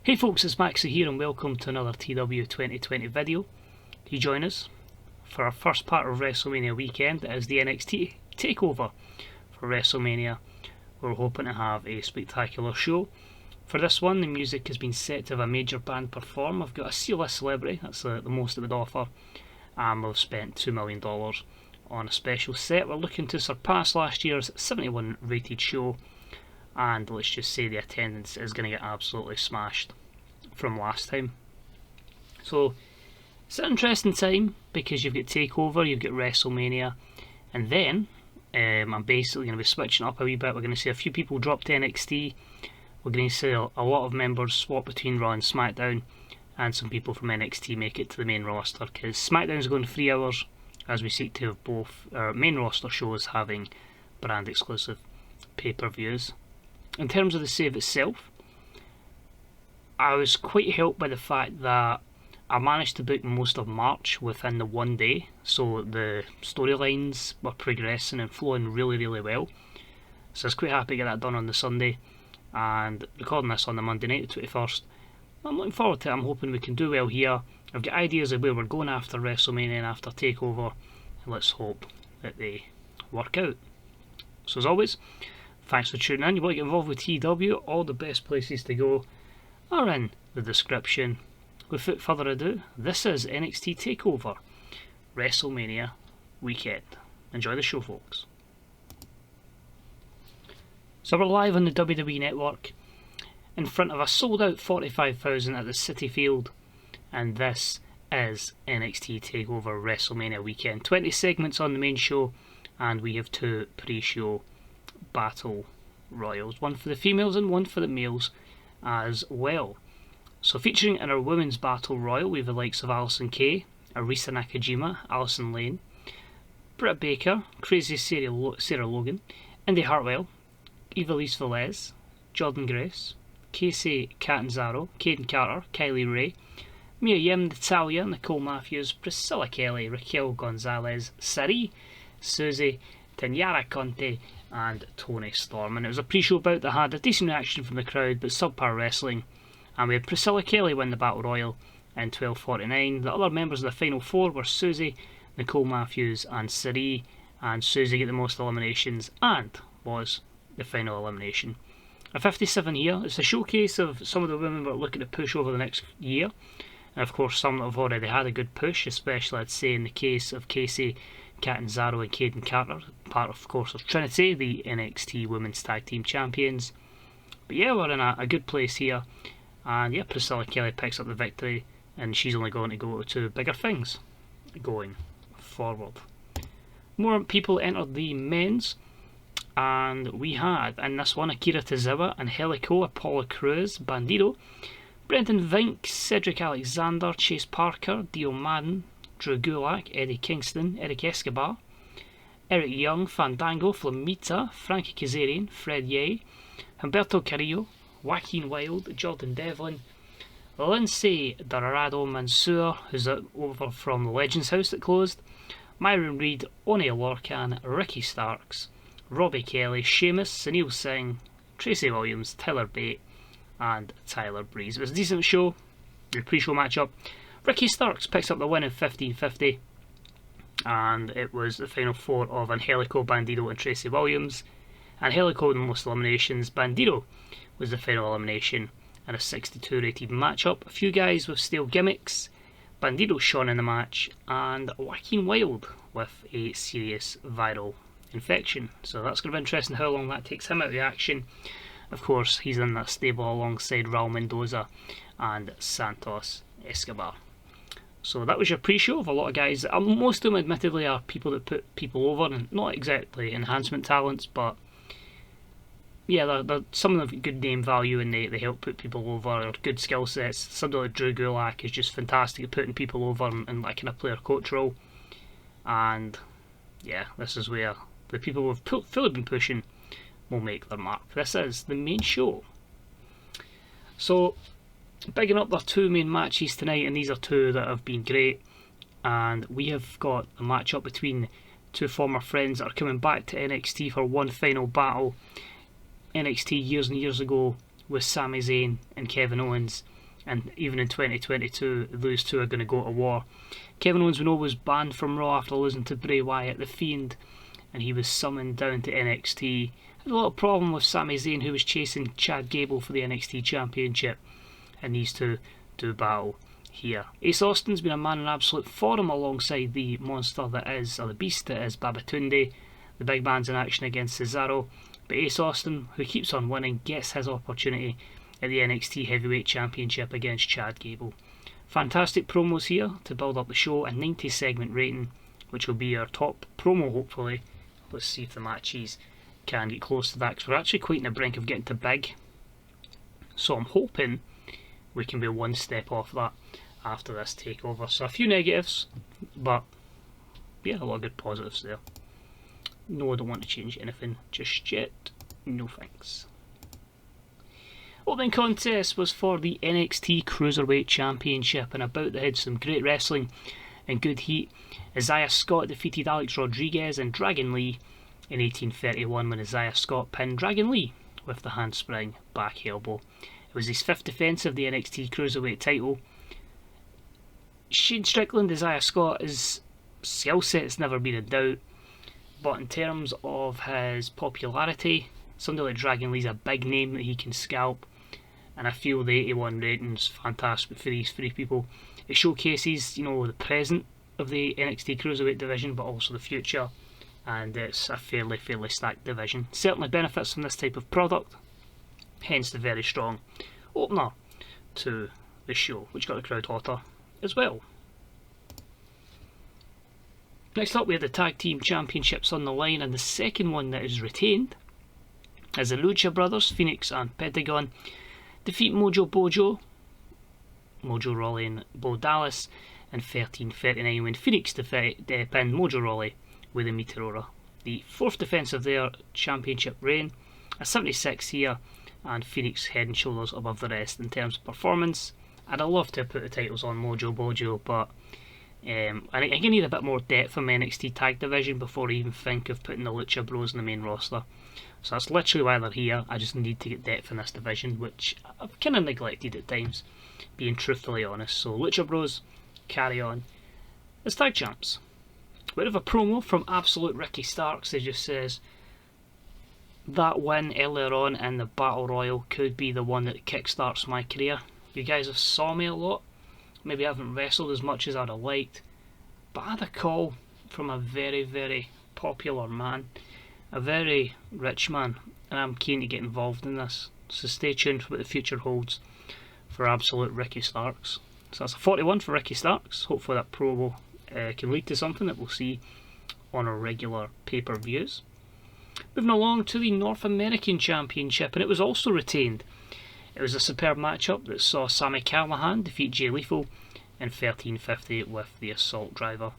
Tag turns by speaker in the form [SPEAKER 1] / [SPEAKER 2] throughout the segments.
[SPEAKER 1] Hey folks, it's Maxie here and welcome to another TEW2020 video. You join us for our first part of WrestleMania weekend as the NXT Takeover for WrestleMania. We're hoping to have a spectacular show. For this one, the music has been set to have a major band perform. I've got a C-list celebrity, that's the most it would offer, and we've spent $2 million on a special set. We're looking to surpass last year's 71 rated show, and let's just say the attendance is going to get absolutely smashed from last time. So it's an interesting time because you've got Takeover, you've got WrestleMania, and then I'm basically going to be switching up a wee bit. We're going to see a few people drop to NXT. We're going to see a lot of members swap between Raw and SmackDown, and some people from NXT make it to the main roster because SmackDown's going 3 hours as we seek to have both our main roster shows having brand exclusive pay-per-views. In terms of the save itself, I was quite helped by the fact that I managed to book most of March within the one day, so the storylines were progressing and flowing really well. So I was quite happy to get that done on the Sunday, and recording this on the Monday night, the 21st. I'm looking forward to it. I'm hoping we can do well here. I've got ideas of where we're going after WrestleMania and after Takeover, and let's hope that they work out. So as always, thanks for tuning in. You want to get involved with TW, all the best places to go are in the description. Without further ado, this is NXT Takeover WrestleMania weekend. Enjoy the show, folks. So we're live on the WWE Network in front of a sold out 45,000 at the City Field, and this is NXT Takeover WrestleMania weekend. 20 segments on the main show, and we have 2 pre-show battle royals, one for the females and one for the males as well. So featuring in our women's battle royal, we have the likes of Allysin Kay, Arisa Nakajima, Alison Lane, Britt Baker, Crazy Sarah Logan, Indy Hartwell, Ivelisse Velez, Jordan Grace, Casey Catanzaro, Caden Carter, Kylie Ray, Mia Yim, Natalia, Nicole Matthews, Priscilla Kelly, Raquel Gonzalez, Sari, Susie, Tanyara Conte, and Toni Storm. And it was a pre-show bout that had a decent reaction from the crowd but subpar wrestling, and we had Priscilla Kelly win the Battle Royal in 12:49. The other members of the Final 4 were Susie, Nicole Matthews and Sari, and Susie get the most eliminations and was the final elimination. A 57 here. It's a showcase of some of the women we're looking to push over the next year, and of course some that have already had a good push, especially I'd say in the case of Casey Catanzaro and Caden Carter, part of course of Trinity, the NXT Women's Tag Team Champions. But yeah, we're in a good place here, and yeah, Priscilla Kelly picks up the victory, and she's only going to go to bigger things going forward. More people entered the men's, and we had in this one Akira Tozawa, Angelico, Apollo Crews, Bandido, Brendan Vink, Cedric Alexander, Chase Parker, Dio Madden, Drew Gulak, Eddie Kingston, Eric Escobar, Eric Young, Fandango, Flamita, Frankie Kazarian, Fred Ye, Humberto Carrillo, Joaquin Wilde, Jordan Devlin, Lindsay Dorado Mansour, who's over from the Legends House that closed, Myron Reed, Oni Lorcan, Ricky Starks, Robbie Kelly, Sheamus, Sunil Singh, Tracy Williams, Tyler Bate, and Tyler Breeze. It was a decent show, the pre-show matchup. Ricky Starks picks up the win in 15:50, and it was the final 4 of Angelico, Bandido and Tracy Williams. Angelico with the most eliminations, Bandido was the final elimination in a 62 rated matchup. A few guys with stale gimmicks, Bandido shone in the match, and Joaquin Wilde with a serious viral infection. So that's going to be interesting how long that takes him out of the action. Of course, he's in that stable alongside Raul Mendoza and Santos Escobar. So that was your pre-show of a lot of guys. Most of them admittedly are people that put people over, and not exactly enhancement talents, but yeah, they're some of them have good name value and they help put people over, or good skill sets. Somebody like Drew Gulak is just fantastic at putting people over in that kind of player coach role. And yeah, this is where the people who have fully been pushing will make their mark. This is the main show. So bigging up their 2 main matches tonight, and these are 2 that have been great. And we have got a matchup between 2 former friends that are coming back to NXT for one final battle. NXT years and years ago with Sami Zayn and Kevin Owens, and even in 2022 those two are going to go to war. Kevin Owens, we know, was banned from Raw after losing to Bray Wyatt, the Fiend, and he was summoned down to NXT. Had a little problem with Sami Zayn, who was chasing Chad Gable for the NXT Championship, and these two do battle here. Ace Austin's been a man in absolute form alongside the monster that is, or the beast that is, Babatunde. The big man's in action against Cesaro, but Ace Austin, who keeps on winning, gets his opportunity at the NXT Heavyweight Championship against Chad Gable. Fantastic promos here to build up the show, a 90 segment rating, which will be our top promo hopefully. Let's see if the matches can get close to that, because we're actually quite on the brink of getting to big. So I'm hoping we can be one step off that after this takeover. So a few negatives, but yeah, a lot of good positives there. No, I don't want to change anything just yet. No thanks. Opening contest was for the NXT Cruiserweight Championship, and about the head some great wrestling and good heat. Isaiah Scott defeated Alex Rodriguez and Dragon Lee in 1831 when Isaiah Scott pinned Dragon Lee with the handspring back elbow. It was his 5th defence of the NXT Cruiserweight title. Shane Strickland, Isaiah Scott, his skill set's never been in doubt, but in terms of his popularity, somebody like Dragon Lee's a big name that he can scalp, and I feel the 81 rating's fantastic for these three people. It showcases, you know, the present of the NXT Cruiserweight division, but also the future, and it's a fairly stacked division. Certainly benefits from this type of product, hence the very strong opener to the show, which got the crowd hotter as well. Next up, we had the Tag Team Championships on the line, and the second one that is retained as the Lucha Brothers, Phoenix and Pentagon, defeat Mojo Rawley and Bo Dallas in 13:39 when Phoenix pinned Mojo Rawley with a Meteora. The 4th defence of their championship reign, a 76 here, and Phoenix head and shoulders above the rest in terms of performance. I'd love to put the titles on Mojo, but I think I need a bit more depth from NXT Tag Division before I even think of putting the Lucha Bros in the main roster. So that's literally why they're here. I just need to get depth in this division, which I've kind of neglected at times, being truthfully honest. So Lucha Bros carry on as tag champs. We have a promo from Absolute Ricky Starks that just says that win earlier on in the Battle Royal could be the one that kickstarts my career. You guys have saw me a lot. Maybe I haven't wrestled as much as I'd have liked, but I had a call from a very popular man, a very rich man, and I'm keen to get involved in this. So stay tuned for what the future holds for Absolute Ricky Starks. So that's a 41 for Ricky Starks. Hopefully that promo can lead to something that we'll see on our regular pay-per-views. Moving along to the North American Championship, and it was also retained. It was a superb matchup that saw Sami Callihan defeat Jay Lethal in 13:50 with the Assault Driver.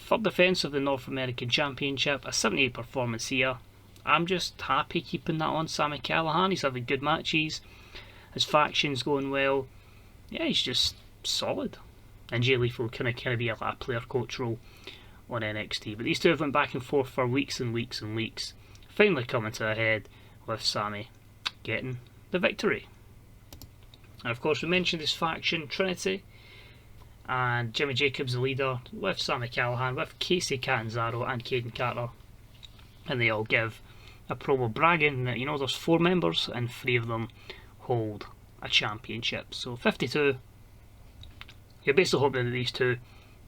[SPEAKER 1] 3rd defence of the North American Championship, a 78 performance here. I'm just happy keeping that on Sami Callihan. He's having good matches, his faction's going well. Yeah, he's just solid. And Jay Lethal can be a player coach role on NXT. But these two have went back and forth for weeks and weeks and weeks. Finally coming to a head with Sami getting the victory. And of course we mentioned this faction, Trinity, and Jimmy Jacobs the leader, with Sami Callihan, with Casey Catanzaro and Caden Carter, and they all give a promo bragging that, you know, there's 4 members and 3 of them hold a championship. So 52, you're basically hoping that these two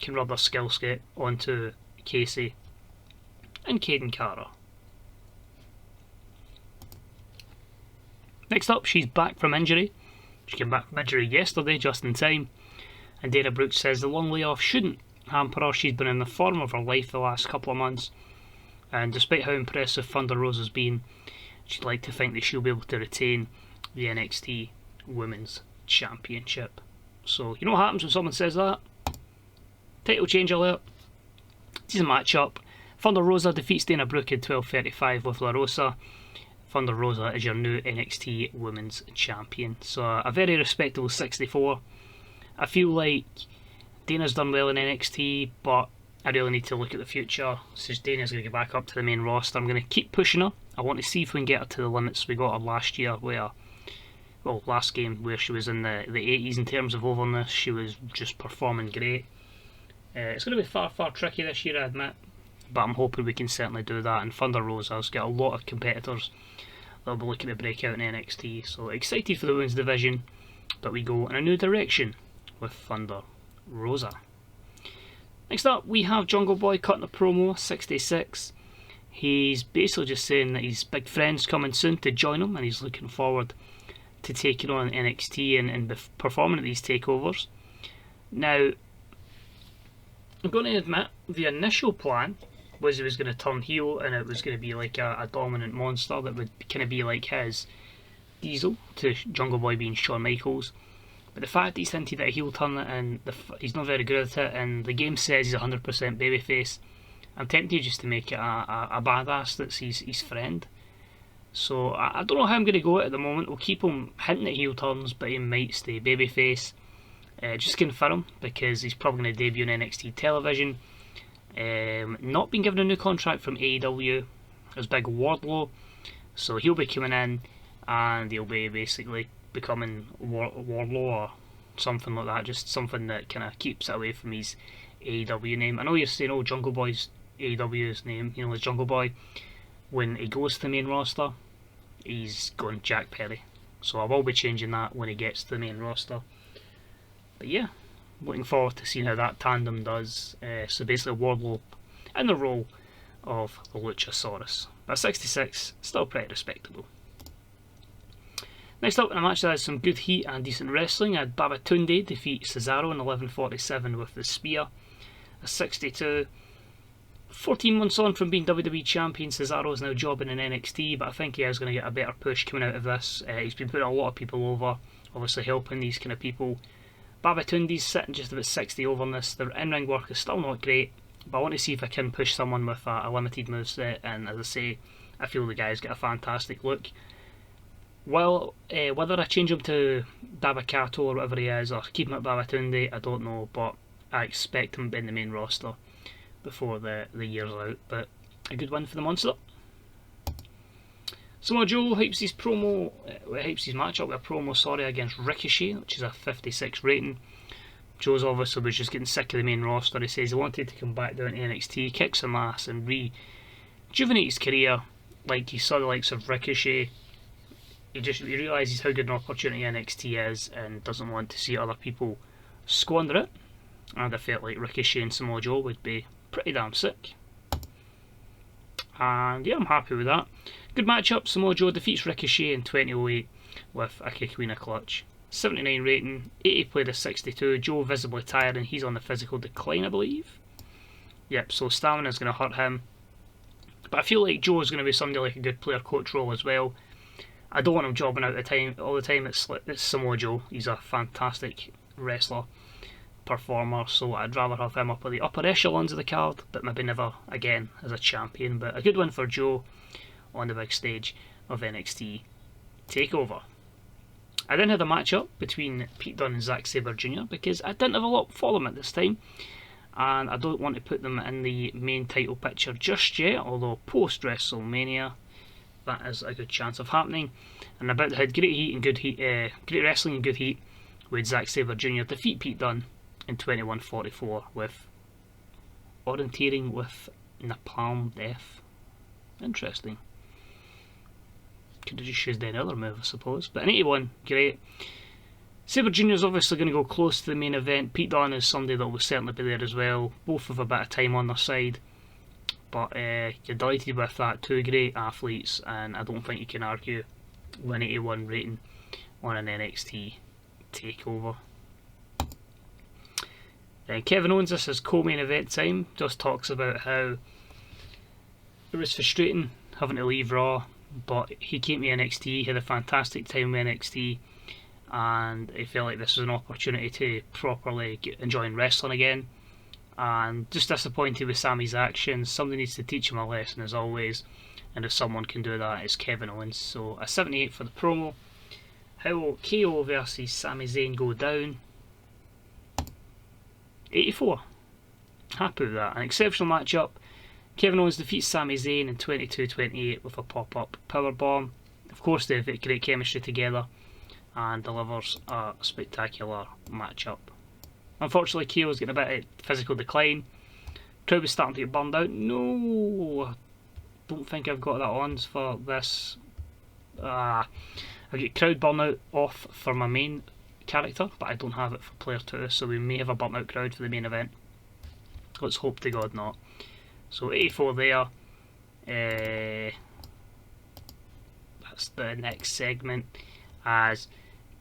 [SPEAKER 1] can rub their skill set onto Casey and Caden Carter. Next up, she's back from injury. She came back from injury yesterday, just in time. And Dana Brooke says the long layoff shouldn't hamper her. She's been in the form of her life the last couple of months. And despite how impressive Thunder Rosa's been, she'd like to think that she'll be able to retain the NXT Womens Championship. So, you know what happens when someone says that? Title change alert. This is a match-up. Thunder Rosa defeats Dana Brooke in 12:35 with La Rosa. Thunder Rosa is your new NXT Women's Champion. So a very respectable 64. I feel like Dana's done well in NXT, but I really need to look at the future. Since Dana's going to get back up to the main roster, I'm going to keep pushing her. I want to see if we can get her to the limits we got her last year, where well, last game where she was in the 80s in terms of overness. She was just performing great. It's going to be far tricky this year, I admit, but I'm hoping we can certainly do that. And Thunder Rosa's got a lot of competitors that'll be looking to break out in NXT, so excited for the women's division, but we go in a new direction with Thunder Rosa. Next up, we have Jungle Boy cutting a promo, 66. He's basically just saying that his big friend's coming soon to join him, and he's looking forward to taking on NXT and performing at these takeovers. Now, I'm going to admit, the initial plan was he was going to turn heel, and it was going to be like a dominant monster that would kind of be like his Diesel to Jungle Boy being Shawn Michaels. But the fact that he's hinted at a heel turn and he's not very good at it, and the game says he's 100% babyface, I'm tempted just to make it a badass that's his friend. So I don't know how I'm going to go at the moment. We'll keep him hinting at heel turns, but he might stay babyface. Just confirm, because he's probably going to debut on NXT television. Not been given a new contract from AEW. There's big Wardlow, so he'll be coming in and he'll be basically becoming Wardlow or something like that, just something that kind of keeps it away from his AEW name. I know you're saying, oh, Jungle Boy's AEW's name, you know, is Jungle Boy. When he goes to the main roster, he's going Jack Perry, so I will be changing that when he gets to the main roster. But yeah, looking forward to seeing how that tandem does. So basically Wardlow in the role of the Luchasaurus. But 66, still pretty respectable. Next up in a match that has some good heat and decent wrestling, I had Babatunde defeat Cesaro in 11:47 with the spear. A 62. 14 months on from being WWE champion, Cesaro is now jobbing in NXT, but I think he is going to get a better push coming out of this. He's been putting a lot of people over, obviously helping these kind of people. Babatunde's sitting just about 60 over in this. The in-ring work is still not great, but I want to see if I can push someone with a limited moveset, and as I say, I feel the guy's got a fantastic look. Well, whether I change him to Dabba-Kato or whatever he is, or keep him at Babatunde, I don't know, but I expect him in the main roster before the year's out. But a good win for the Monster. So Mojo hypes his matchup with a promo against Ricochet, which is a 56 rating. Joe's obviously was just getting sick of the main roster. He says he wanted to come back down to NXT, kick some ass and rejuvenate his career. Like he saw the likes of Ricochet, he realises how good an opportunity NXT is and doesn't want to see other people squander it. And I felt like Ricochet and Samoa Joe would be pretty damn sick. And yeah, I'm happy with that. Good matchup. Samoa Joe defeats Ricochet in 20:08 with a Kikuina clutch. 79 rating, 80 played a 62. Joe visibly tired and he's on the physical decline, I believe. Yep, so stamina is going to hurt him. But I feel like Joe is going to be somebody like a good player coach role as well. I don't want him jobbing out all the time. It's Samoa Joe. He's a fantastic wrestler, performer, so I'd rather have him up at the upper echelons of the card, but maybe never again as a champion. But a good win for Joe on the big stage of NXT Takeover. I then had a matchup between Pete Dunne and Zack Sabre Jr. because I didn't have a lot for them at this time, and I don't want to put them in the main title picture just yet, although post WrestleMania that is a good chance of happening. And I bet they had great wrestling and good heat with Zack Sabre Jr. defeat Pete Dunne in 21:44 with orienteering with Napalm Death. Interesting. Could have just used any other move, I suppose. But in 81, great. Sabre Jr. is obviously going to go close to the main event. Pete Dunne is somebody that will certainly be there as well. Both have a bit of time on their side. But you're delighted with that. Two great athletes, and I don't think you can argue 181 rating on an NXT takeover. Kevin Owens, this is co-main event time, just talks about how it was frustrating having to leave Raw, but he came to NXT, he had a fantastic time with NXT, and he felt like this was an opportunity to properly get enjoying wrestling again. And just disappointed with Sami's actions. Somebody needs to teach him a lesson as always, and if someone can do that, it's Kevin Owens. So a 78 for the promo. How will KO versus Sami Zayn go down? 84. Happy with that. An exceptional matchup. Kevin Owens defeats Sami Zayn in 22:28 with a pop-up powerbomb. Of course, they've got great chemistry together. and delivers a spectacular matchup. Unfortunately, KO's getting a bit of physical decline. Crowd was starting to get burned out. No, I don't think I've got that on for this. I get crowd burnout off for my main character, but I don't have it for player 2, so we may have a burnt out crowd for the main event. Let's hope to God not. So 84 there. That's the next segment, as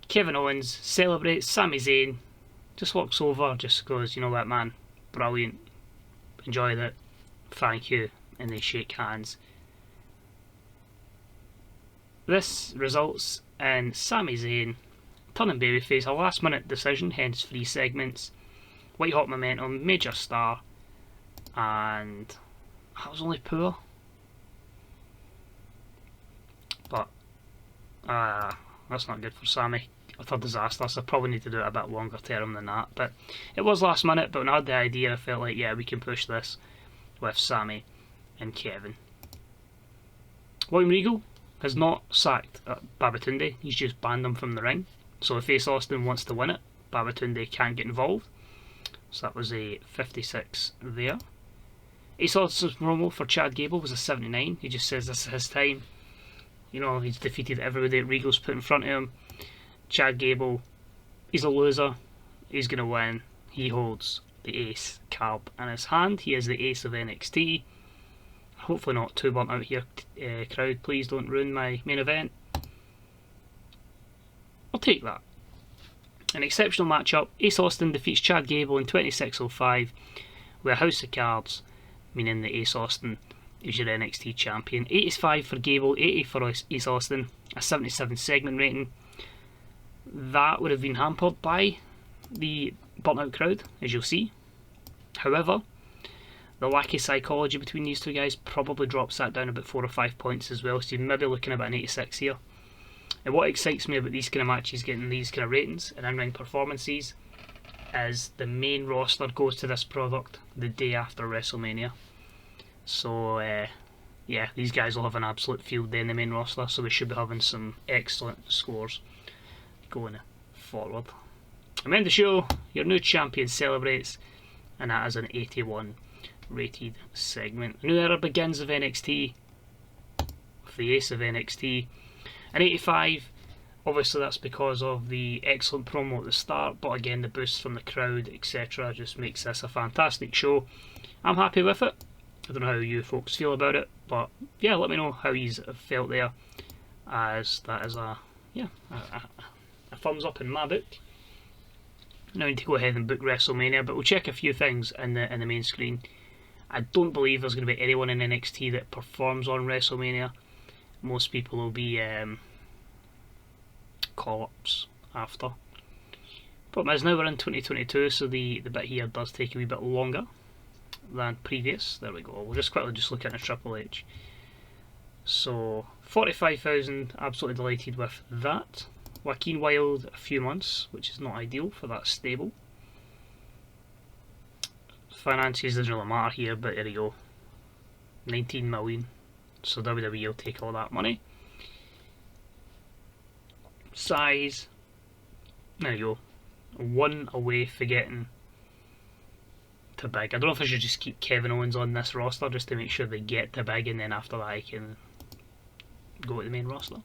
[SPEAKER 1] Kevin Owens celebrates Sami Zayn, just walks over, just goes, you know what, man, brilliant, enjoyed it, thank you, and they shake hands. This results in Sami Zayn turning babyface, a last minute decision, hence 3 segments, white hot momentum, major star, and that was only poor. But that's not good for Sami. Utter disaster, so I probably need to do it a bit longer term than that. But it was last minute, but when I had the idea, I felt like, yeah, we can push this with Sami and Kevin. William Regal has not sacked Babatunde, he's just banned him from the ring. So if Ace Austin wants to win it, Babatunde can't get involved. So that was a 56 there. Ace Austin's promo for Chad Gable was a 79. He just says this is his time. You know, he's defeated everybody that Regal's put in front of him. Chad Gable, he's a loser. He's going to win. He holds the ace card in his hand. He is the ace of NXT. Hopefully not too burnt out here, crowd. Please don't ruin my main event. I'll take that. An exceptional matchup. Ace Austin defeats Chad Gable in 26:05 with a house of cards, meaning that Ace Austin is your NXT champion. 85 for Gable, 80 for Ace Austin, a 77 segment rating. That would have been hampered by the burnt out crowd, as you'll see. However, the wacky psychology between these two guys probably drops that down about 4 or 5 points as well, so you're maybe looking about an 86 here. And what excites me about these kind of matches getting these kind of ratings and in-ring performances is the main roster goes to this product the day after WrestleMania. So yeah, these guys will have an absolute field day in the main roster, so we should be having some excellent scores going forward. And then the show, your new champion celebrates, and that is an 81 rated segment. A new era begins of NXT, with the ace of NXT. An 85, obviously that's because of the excellent promo at the start, but again the boost from the crowd, etc. just makes this a fantastic show. I'm happy with it. I don't know how you folks feel about it, but yeah, let me know how you felt there, as that is a thumbs up in my book. Now I need to go ahead and book WrestleMania, but we'll check a few things in the main screen. I don't believe there's going to be anyone in NXT that performs on WrestleMania. Most people will be call-ups after. Problem is, now we're in 2022, so the bit here does take a wee bit longer than previous. There we go. We'll just quickly look at a Triple H. So 45,000, absolutely delighted with that. Joaquin Wilde, a few months, which is not ideal for that stable. Finances doesn't really matter here, but there you go. 19 million. So WWE will take all that money. Size, there you go. 1 away for getting to big. I don't know if I should just keep Kevin Owens on this roster just to make sure they get to big, and then after that I can go to the main roster.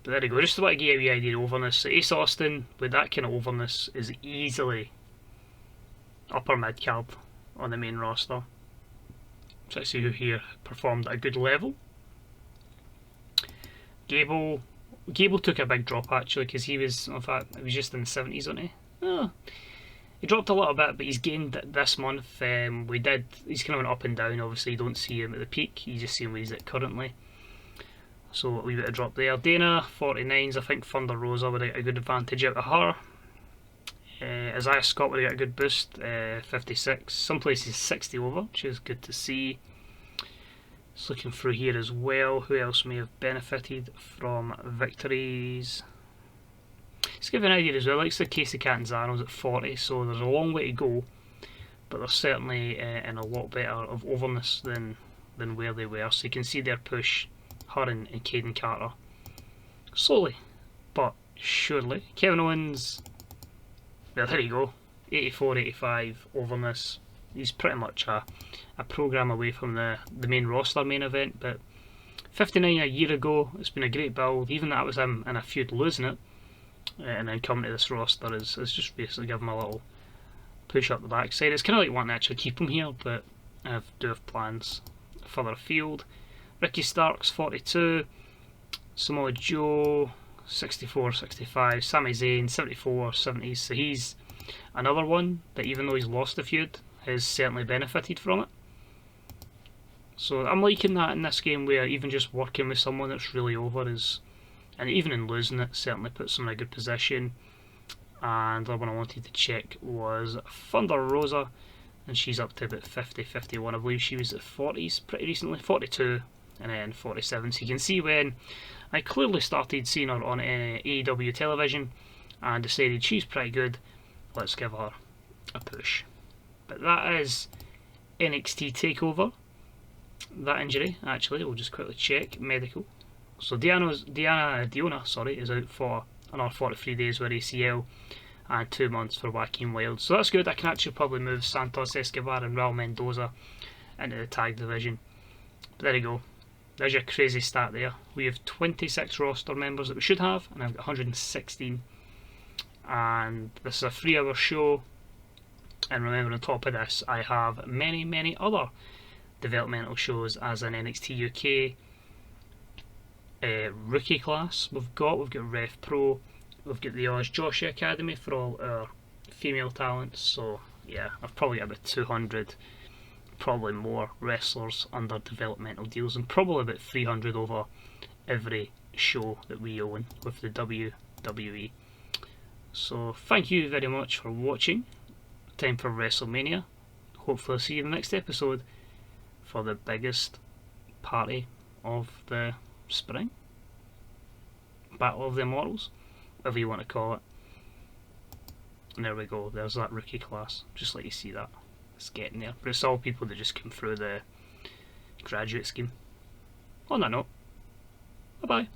[SPEAKER 1] But there you go, just to give you an idea of overness. So Ace Austin, with that kind of overness, is easily upper mid card on the main roster. So let's see who here performed at a good level. Gable took a big drop actually, because he was, in fact, he was just in the 70s, wasn't he? Oh, he dropped a little bit, but he's gained this month. He's kind of went up and down. Obviously, you don't see him at the peak. You just see him where he's at currently. So a wee bit of drop there. Dana 49s. I think Thunder Rosa would have got a good advantage out of her. Isaiah Scott would have got a good boost. 56. Some places 60 over, which is good to see. Just looking through here as well. Who else may have benefited from victories? Let's give you an idea as well. Like the Casey Catanzano's at 40, so there's a long way to go, but they're certainly in a lot better of overness than where they were. So you can see their push, her and Caden Carter, slowly but surely. Kevin Owens, well, there you go, 84, 85 overness. He's pretty much a program away from the main roster main event, but 59 a year ago, it's been a great build. Even that was him in a feud losing it, and then coming to this roster is just basically give him a little push up the backside. It's kind of like wanting to actually keep him here, but I do have plans further afield. Ricky Starks, 42. Samoa Joe, 64, 65. Sami Zayn, 74, 70s. So he's another one that, even though he's lost the feud, has certainly benefited from it. So I'm liking that in this game, where even just working with someone that's really over is, and even in losing it, certainly puts them in a good position. And the one I wanted to check was Thunder Rosa, and she's up to about 50, 51. I believe she was at 40s pretty recently, 42 and then 47. So you can see when I clearly started seeing her on AEW television and decided she's pretty good, let's give her a push. But that is NXT TakeOver. That injury, actually, we'll just quickly check. Medical. So Diona is out for another 43 days with ACL and 2 months for Joaquin Wilde. So that's good. I can actually probably move Santos Escobar and Raul Mendoza into the tag division. But there you go. There's your crazy stat there. We have 26 roster members that we should have, and I've got 116. And this is a 3-hour show. And remember, on top of this, I have many, many other developmental shows, as an NXT UK rookie class. We've got Rev Pro, we've got the Oz Joshua Academy for all our female talents. So yeah, I've probably got about 200, probably more wrestlers under developmental deals, and probably about 300 over every show that we own with the WWE. So thank you very much for watching. Time for WrestleMania. Hopefully I'll see you in the next episode for the biggest party of the spring. Battle of the Immortals, whatever you want to call it. And there we go, there's that rookie class, just like you see that. It's getting there. But it's all people that just come through the graduate scheme. On that note, bye bye.